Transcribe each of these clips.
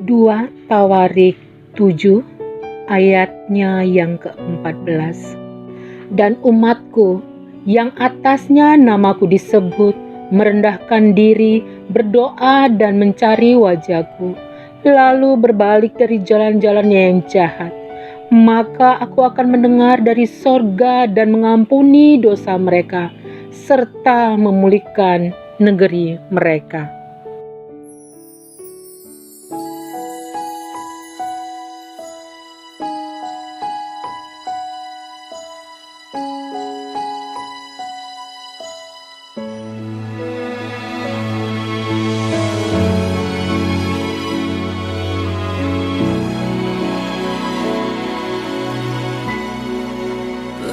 2 Tawarik 7 ayatnya yang ke-14. Dan umatku yang atasnya namaku disebut merendahkan diri, berdoa dan mencari wajahku, lalu berbalik dari jalan-jalannya yang jahat, maka aku akan mendengar dari sorga dan mengampuni dosa mereka, serta memulihkan negeri mereka.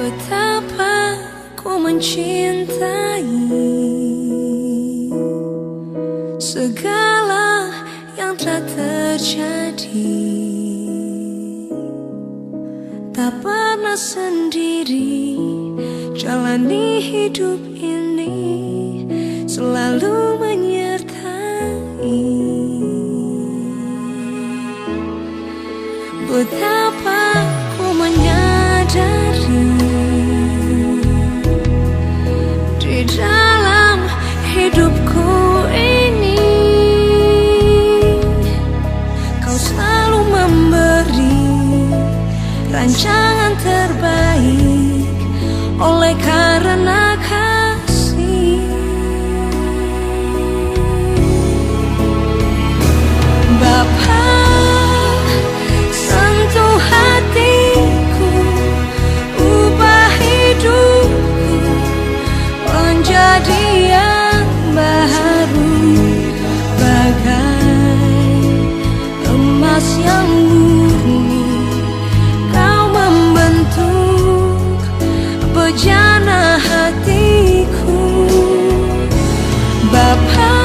Betapa ku mencintai segala yang telah terjadi, tak pernah sendiri jalani hidup ini, selalu menyertai. Betapa ku menyadari di dalam hidupku ini Kau selalu memberi rancangan terbaik oleh karena kasih. Bapa, sentuh hatiku, ubah hidupku menjadi yang baru, bagai emas yang murni. Kau membentuk bejana hatiku. Bapa,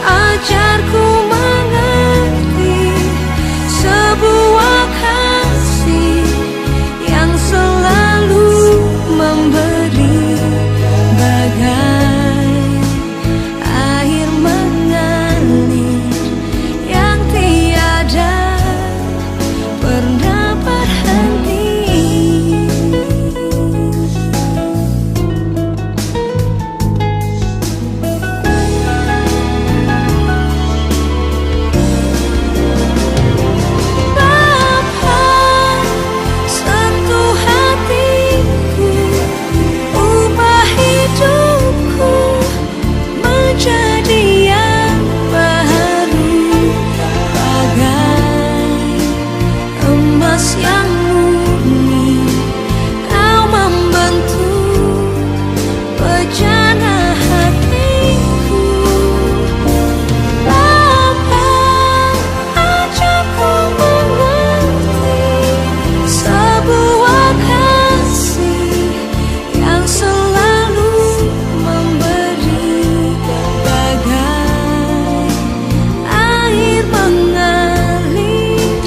ajarku mengerti sebuah kasih yang selalu memberi, bagai air mengalir yang tiada pernah berhenti. Bapa, sentuh hatiku, ubah hidupku menjadi yang baru, bagai emas yang murni. Kau membentuk bejana hatiku. Bapa, ajarku mengerti sebuah kasih yang selalu memberi, bagai air mengalir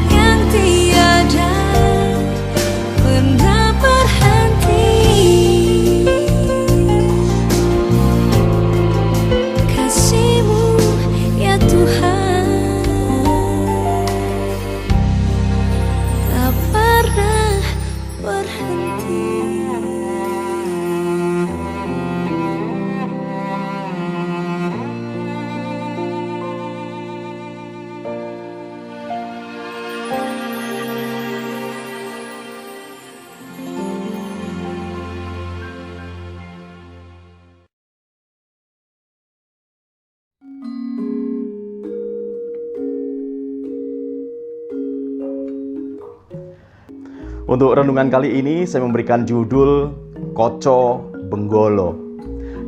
yang tiada pernah berhenti. Kasih-Mu ya Tuhan tak pernah berhenti. Untuk renungan kali ini saya memberikan judul Koco Benggolo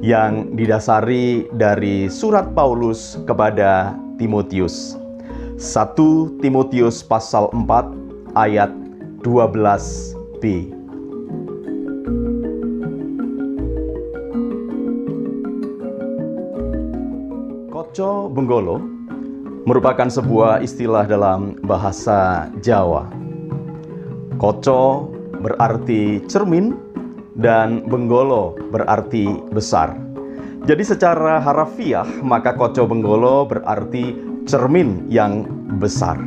yang didasari dari surat Paulus kepada Timotius. 1 Timotius pasal 4 ayat 12b. Koco Benggolo merupakan sebuah istilah dalam bahasa Jawa. Koco berarti cermin dan benggolo berarti besar. Jadi secara harafiah maka Koco Benggolo berarti cermin yang besar.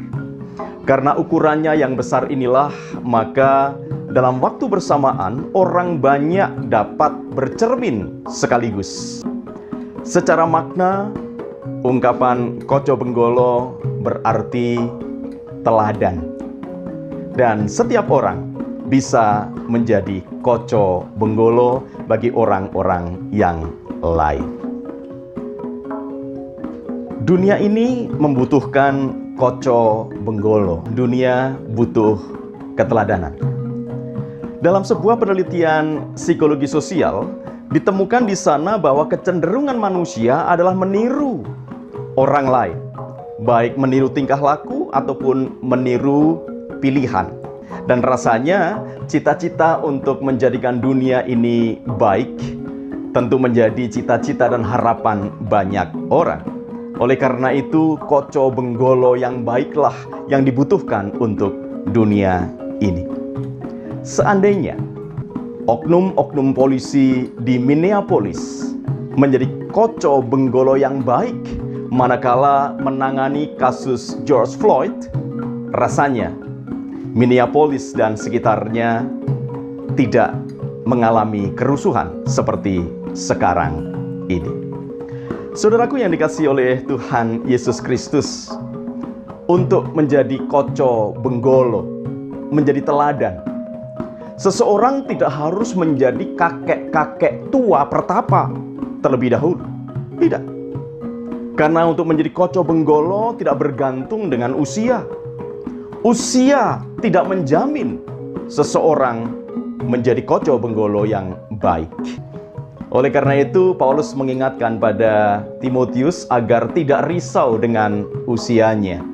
Karena ukurannya yang besar inilah, maka dalam waktu bersamaan orang banyak dapat bercermin sekaligus. Secara makna, ungkapan Koco Benggolo berarti teladan. Dan setiap orang bisa menjadi Koco Benggolo bagi orang-orang yang lain. Dunia ini membutuhkan Koco Benggolo. Dunia butuh keteladanan. Dalam sebuah penelitian psikologi sosial, ditemukan di sana bahwa kecenderungan manusia adalah meniru orang lain, baik meniru tingkah laku ataupun meniru pilihan. Dan rasanya cita-cita untuk menjadikan dunia ini baik tentu menjadi cita-cita dan harapan banyak orang. Oleh karena itu, Koco Benggolo yang baiklah yang dibutuhkan untuk dunia ini. Seandainya oknum-oknum polisi di Minneapolis menjadi Koco Benggolo yang baik manakala menangani kasus George Floyd, rasanya Minneapolis dan sekitarnya tidak mengalami kerusuhan seperti sekarang ini. Saudaraku yang dikasihi oleh Tuhan Yesus Kristus, untuk menjadi Koco Benggolo, menjadi teladan, seseorang tidak harus menjadi kakek-kakek tua pertapa terlebih dahulu. Tidak. Karena untuk menjadi Koco Benggolo tidak bergantung dengan usia. Usia tidak menjamin seseorang menjadi Koco Benggolo yang baik. Oleh karena itu, Paulus mengingatkan pada Timotius agar tidak risau dengan usianya.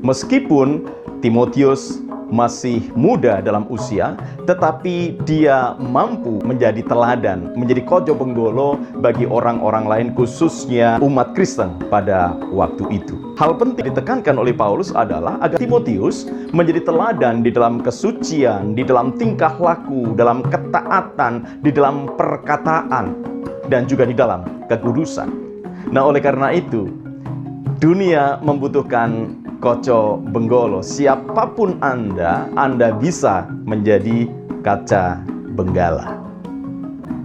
Meskipun Timotius masih muda dalam usia, tetapi dia mampu menjadi teladan, menjadi Koco Benggolo bagi orang-orang lain, khususnya umat Kristen pada waktu itu. Hal penting ditekankan oleh Paulus adalah agar Timotius menjadi teladan di dalam kesucian, di dalam tingkah laku, dalam ketaatan, di dalam perkataan, dan juga di dalam kekudusan. Nah, oleh karena itu, dunia membutuhkan Koco Benggolo. Siapapun Anda bisa menjadi kaca benggala.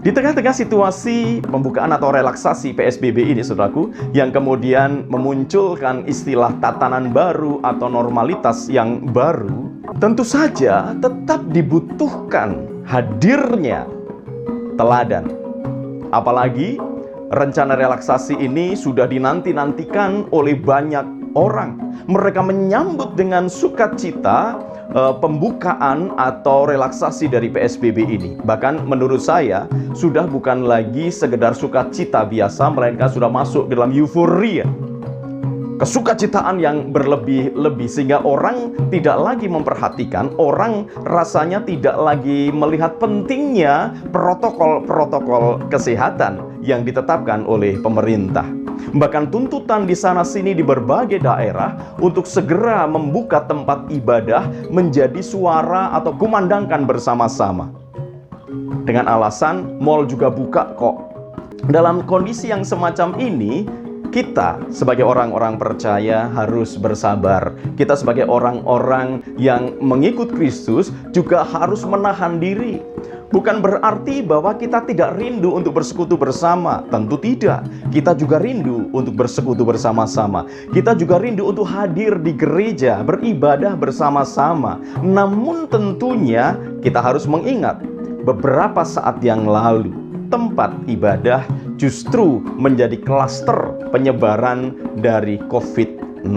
Di tengah-tengah situasi pembukaan atau relaksasi PSBB ini, saudaraku, yang kemudian memunculkan istilah tatanan baru atau normalitas yang baru, tentu saja tetap dibutuhkan hadirnya teladan. Apalagi rencana relaksasi ini sudah dinanti-nantikan oleh banyak orang. Mereka menyambut dengan sukacita pembukaan atau relaksasi dari PSBB ini. Bahkan menurut saya sudah bukan lagi sekedar sukacita biasa, melainkan sudah masuk dalam euforia. Kesukacitaan yang berlebih-lebih sehingga orang tidak lagi memperhatikan, orang rasanya tidak lagi melihat pentingnya protokol-protokol kesehatan yang ditetapkan oleh pemerintah. Bahkan tuntutan di sana-sini di berbagai daerah untuk segera membuka tempat ibadah menjadi suara atau kumandangkan bersama-sama. Dengan alasan mal juga buka kok. Dalam kondisi yang semacam ini, kita sebagai orang-orang percaya harus bersabar. Kita sebagai orang-orang yang mengikut Kristus juga harus menahan diri. Bukan berarti bahwa kita tidak rindu untuk bersekutu bersama. Tentu tidak. Kita juga rindu untuk bersekutu bersama-sama. Kita juga rindu untuk hadir di gereja, beribadah bersama-sama. Namun tentunya kita harus mengingat beberapa saat yang lalu tempat ibadah justru menjadi klaster penyebaran dari COVID-19.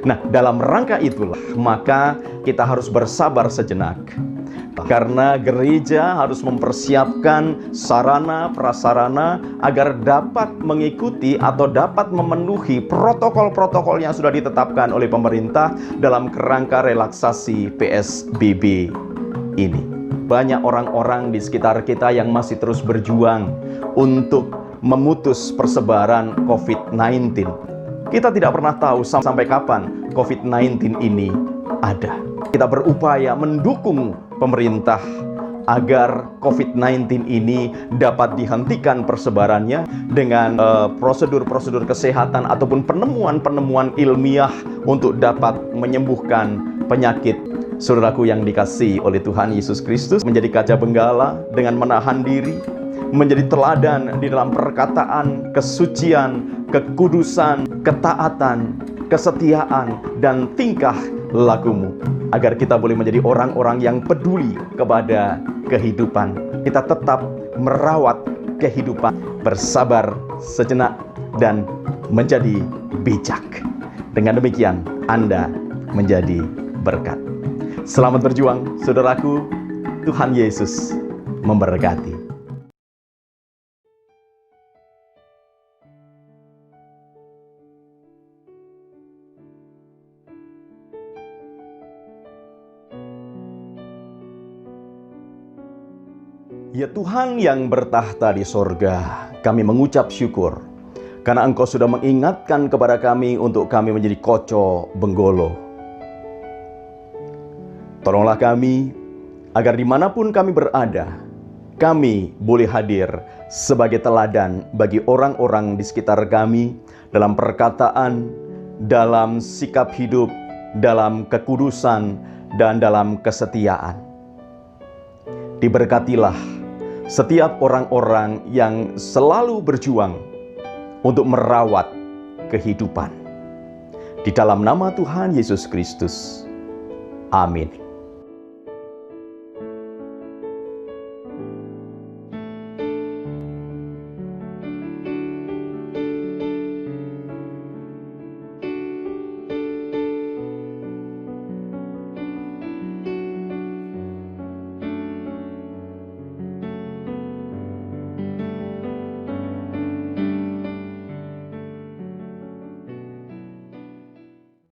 Nah, dalam rangka itulah maka kita harus bersabar sejenak. Karena gereja harus mempersiapkan sarana prasarana agar dapat mengikuti atau dapat memenuhi protokol-protokol yang sudah ditetapkan oleh pemerintah dalam kerangka relaksasi PSBB ini. Banyak orang-orang di sekitar kita yang masih terus berjuang untuk memutus persebaran COVID-19. Kita tidak pernah tahu sampai kapan COVID-19 ini ada. Kita berupaya mendukung pemerintah agar COVID-19 ini dapat dihentikan persebarannya dengan prosedur-prosedur kesehatan ataupun penemuan-penemuan ilmiah untuk dapat menyembuhkan penyakit. Saudaraku yang dikasihi oleh Tuhan Yesus Kristus, menjadi kaca benggala dengan menahan diri, menjadi teladan di dalam perkataan, kesucian, kekudusan, ketaatan, kesetiaan, dan tingkah lakumu, agar kita boleh menjadi orang-orang yang peduli kepada kehidupan. Kita tetap merawat kehidupan, bersabar sejenak, dan menjadi bijak. Dengan demikian, Anda menjadi berkat. Selamat berjuang, saudaraku. Tuhan Yesus memberkati. Ya Tuhan yang bertahta di sorga, kami mengucap syukur karena Engkau sudah mengingatkan kepada kami untuk kami menjadi koco benggolo. Tolonglah kami agar dimanapun kami berada, kami boleh hadir sebagai teladan bagi orang-orang di sekitar kami dalam perkataan, dalam sikap hidup, dalam kekudusan, dan dalam kesetiaan. Diberkatilah setiap orang-orang yang selalu berjuang untuk merawat kehidupan. Di dalam nama Tuhan Yesus Kristus. Amin.